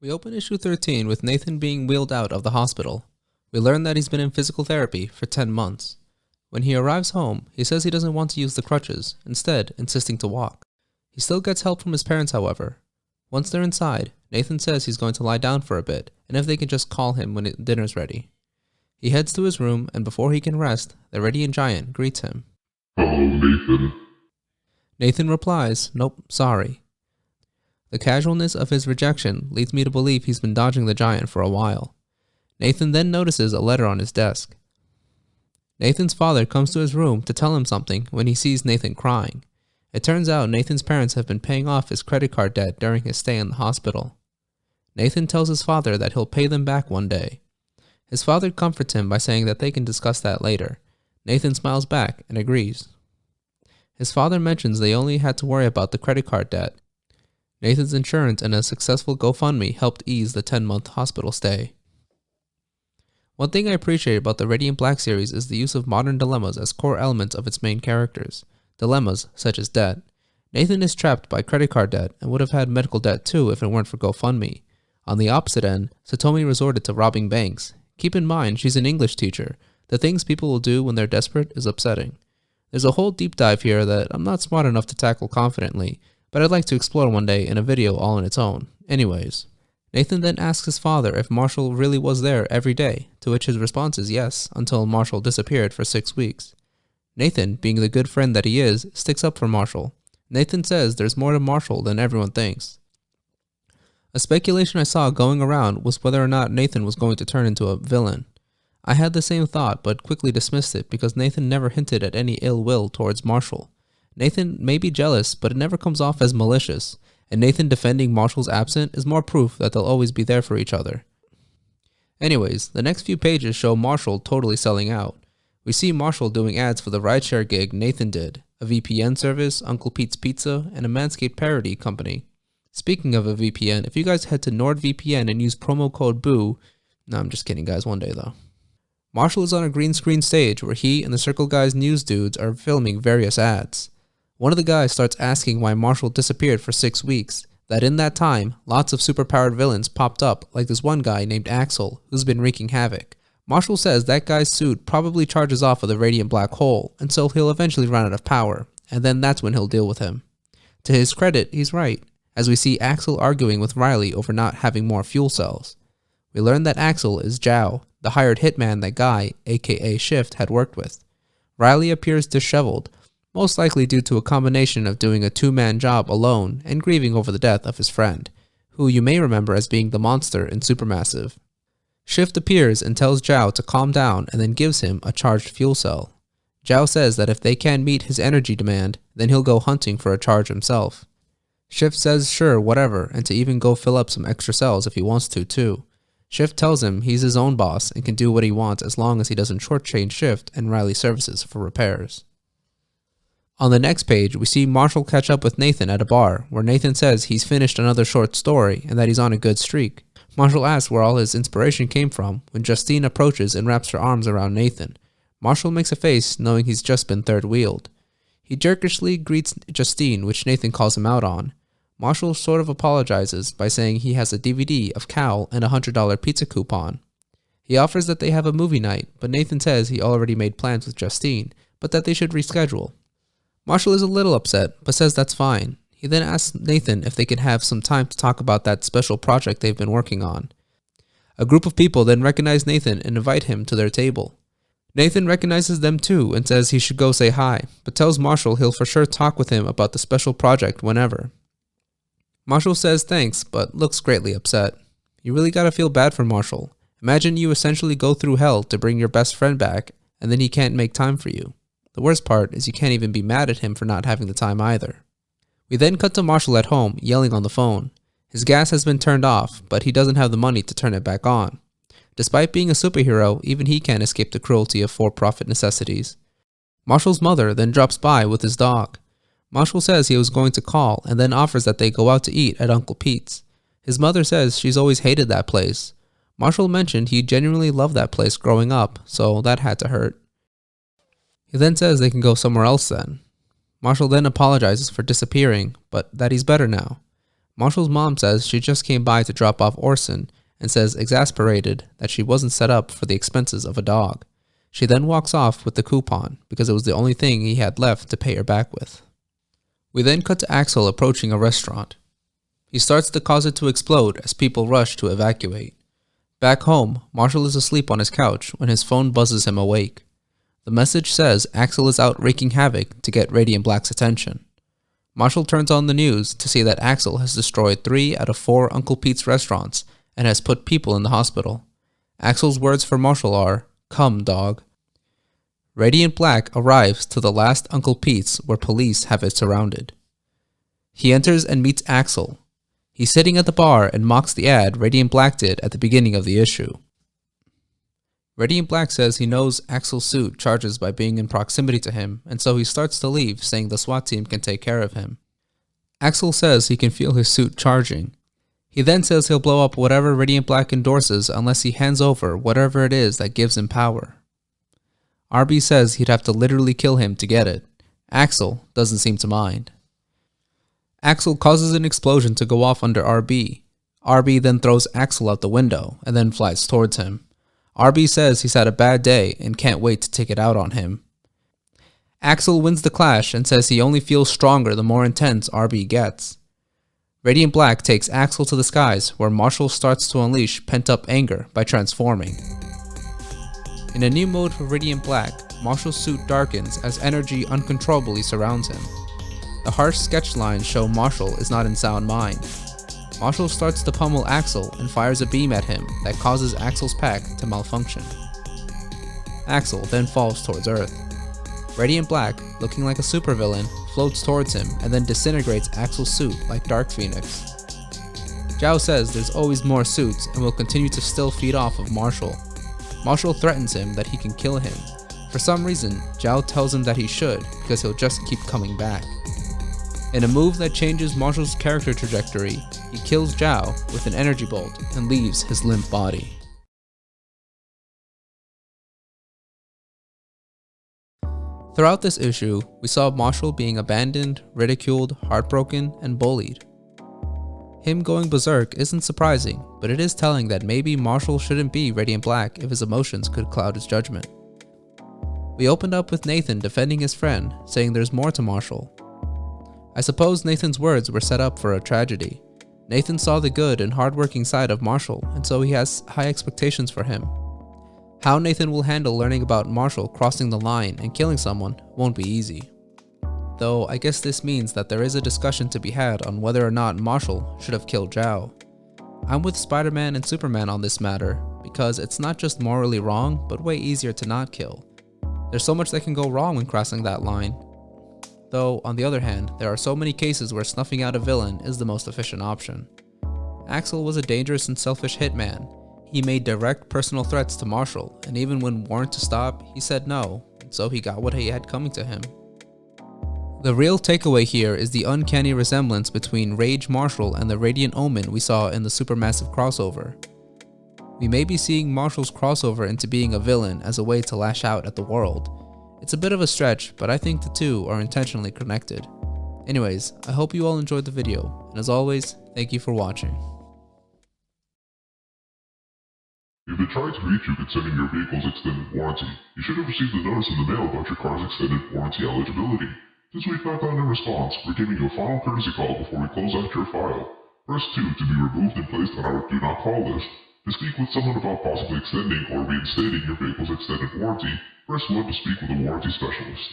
We open issue 13 with Nathan being wheeled out of the hospital. We learn that he's been in physical therapy for 10 months. When he arrives home, he says he doesn't want to use the crutches, instead insisting to walk. He still gets help from his parents, however. Once they're inside, Nathan says he's going to lie down for a bit, and if they can just call him when dinner's ready. He heads to his room, and before he can rest, the radiant giant greets him. Hello, Nathan. Nathan replies, "Nope, sorry." The casualness of his rejection leads me to believe he's been dodging the giant for a while. Nathan then notices a letter on his desk. Nathan's father comes to his room to tell him something when he sees Nathan crying. It turns out Nathan's parents have been paying off his credit card debt during his stay in the hospital. Nathan tells his father that he'll pay them back one day. His father comforts him by saying that they can discuss that later. Nathan smiles back and agrees. His father mentions they only had to worry about the credit card debt. Nathan's insurance and a successful GoFundMe helped ease the 10-month hospital stay. One thing I appreciate about the Radiant Black series is the use of modern dilemmas as core elements of its main characters. Dilemmas such as debt. Nathan is trapped by credit card debt and would have had medical debt too if it weren't for GoFundMe. On the opposite end, Satomi resorted to robbing banks. Keep in mind, she's an English teacher. The things people will do when they're desperate is upsetting. There's a whole deep dive here that I'm not smart enough to tackle confidently, but I'd like to explore one day in a video all on its own. Anyways, Nathan then asks his father if Marshall really was there every day, to which his response is yes, until Marshall disappeared for 6 weeks. Nathan, being the good friend that he is, sticks up for Marshall. Nathan says there's more to Marshall than everyone thinks. A speculation I saw going around was whether or not Nathan was going to turn into a villain. I had the same thought but quickly dismissed it because Nathan never hinted at any ill will towards Marshall. Nathan may be jealous, but it never comes off as malicious, and Nathan defending Marshall's absence is more proof that they'll always be there for each other. Anyways, the next few pages show Marshall totally selling out. We see Marshall doing ads for the rideshare gig Nathan did, a VPN service, Uncle Pete's Pizza, and a Manscaped parody company. Speaking of a VPN, if you guys head to NordVPN and use promo code BOO, no, I'm just kidding guys, one day though. Marshall is on a green screen stage where he and the Circle Guys news dudes are filming various ads. One of the guys starts asking why Marshall disappeared for 6 weeks, that in that time, lots of superpowered villains popped up like this one guy named Axel, who's been wreaking havoc. Marshall says that guy's suit probably charges off of the radiant black hole, and so he'll eventually run out of power, and then that's when he'll deal with him. To his credit, he's right, as we see Axel arguing with Riley over not having more fuel cells. We learn that Axel is Zhao, the hired hitman that Guy, aka Shift, had worked with. Riley appears disheveled, most likely due to a combination of doing a two-man job alone and grieving over the death of his friend, who you may remember as being the monster in Supermassive. Shift appears and tells Zhao to calm down and then gives him a charged fuel cell. Zhao says that if they can't meet his energy demand, then he'll go hunting for a charge himself. Shift says sure, whatever, and to even go fill up some extra cells if he wants to too. Shift tells him he's his own boss and can do what he wants as long as he doesn't shortchange Shift and Riley's services for repairs. On the next page, we see Marshall catch up with Nathan at a bar, where Nathan says he's finished another short story and that he's on a good streak. Marshall asks where all his inspiration came from when Justine approaches and wraps her arms around Nathan. Marshall makes a face knowing he's just been third wheeled. He jerkishly greets Justine, which Nathan calls him out on. Marshall sort of apologizes by saying he has a DVD of Cal and a $100 pizza coupon. He offers that they have a movie night, but Nathan says he already made plans with Justine, but that they should reschedule. Marshall is a little upset, but says that's fine. He then asks Nathan if they could have some time to talk about that special project they've been working on. A group of people then recognize Nathan and invite him to their table. Nathan recognizes them too and says he should go say hi, but tells Marshall he'll for sure talk with him about the special project whenever. Marshall says thanks, but looks greatly upset. You really gotta feel bad for Marshall. Imagine you essentially go through hell to bring your best friend back, and then he can't make time for you. The worst part is you can't even be mad at him for not having the time either. We then cut to Marshall at home, yelling on the phone. His gas has been turned off, but he doesn't have the money to turn it back on. Despite being a superhero, even he can't escape the cruelty of for-profit necessities. Marshall's mother then drops by with his dog. Marshall says he was going to call and then offers that they go out to eat at Uncle Pete's. His mother says she's always hated that place. Marshall mentioned he genuinely loved that place growing up, so that had to hurt. He then says they can go somewhere else then. Marshall then apologizes for disappearing, but that he's better now. Marshall's mom says she just came by to drop off Orson and says, exasperated, that she wasn't set up for the expenses of a dog. She then walks off with the coupon because it was the only thing he had left to pay her back with. We then cut to Axel approaching a restaurant. He starts to cause it to explode as people rush to evacuate. Back home, Marshall is asleep on his couch when his phone buzzes him awake. The message says Axel is out wreaking havoc to get Radiant Black's attention. Marshall turns on the news to see that Axel has destroyed 3 out of 4 Uncle Pete's restaurants and has put people in the hospital. Axel's words for Marshall are, "Come, dog." Radiant Black arrives to the last Uncle Pete's where police have it surrounded. He enters and meets Axel. He's sitting at the bar and mocks the ad Radiant Black did at the beginning of the issue. Radiant Black says he knows Axel's suit charges by being in proximity to him, and so he starts to leave, saying the SWAT team can take care of him. Axel says he can feel his suit charging. He then says he'll blow up whatever Radiant Black endorses unless he hands over whatever it is that gives him power. RB says he'd have to literally kill him to get it. Axel doesn't seem to mind. Axel causes an explosion to go off under RB. RB then throws Axel out the window and then flies towards him. RB says he's had a bad day and can't wait to take it out on him. Axel wins the clash and says he only feels stronger the more intense RB gets. Radiant Black takes Axel to the skies where Marshall starts to unleash pent-up anger by transforming. In a new mode for Radiant Black, Marshall's suit darkens as energy uncontrollably surrounds him. The harsh sketch lines show Marshall is not in sound mind. Marshall starts to pummel Axel and fires a beam at him that causes Axel's pack to malfunction. Axel then falls towards Earth. Radiant Black, looking like a supervillain, floats towards him and then disintegrates Axel's suit like Dark Phoenix. Zhao says there's always more suits and will continue to still feed off of Marshall. Marshall threatens him that he can kill him. For some reason, Zhao tells him that he should because he'll just keep coming back. In a move that changes Marshall's character trajectory, he kills Zhao with an energy bolt and leaves his limp body. Throughout this issue, we saw Marshall being abandoned, ridiculed, heartbroken, and bullied. Him going berserk isn't surprising, but it is telling that maybe Marshall shouldn't be Radiant Black if his emotions could cloud his judgment. We opened up with Nathan defending his friend, saying there's more to Marshall. I suppose Nathan's words were set up for a tragedy. Nathan saw the good and hardworking side of Marshall, and so he has high expectations for him. How Nathan will handle learning about Marshall crossing the line and killing someone won't be easy. Though I guess this means that there is a discussion to be had on whether or not Marshall should have killed Zhao. I'm with Spider-Man and Superman on this matter, because it's not just morally wrong, but way easier to not kill. There's so much that can go wrong when crossing that line. Though, on the other hand, there are so many cases where snuffing out a villain is the most efficient option. Axel was a dangerous and selfish hitman. He made direct personal threats to Marshall, and even when warned to stop, he said no, and so he got what he had coming to him. The real takeaway here is the uncanny resemblance between Rage Marshall and the Radiant Omen we saw in the Supermassive crossover. We may be seeing Marshall's crossover into being a villain as a way to lash out at the world. It's a bit of a stretch, but I think the two are intentionally connected. Anyways, I hope you all enjoyed the video, and as always, thank you for watching. If they tried to reach you concerning your vehicle's extended warranty, you should have received a notice in the mail about your car's extended warranty eligibility. Since we've not gotten a response, we're giving you a final courtesy call before we close out your file. Press 2 to be removed and placed on our Do Not Call list. To speak with someone about possibly extending or reinstating your vehicle's extended warranty, press 1 to speak with a warranty specialist.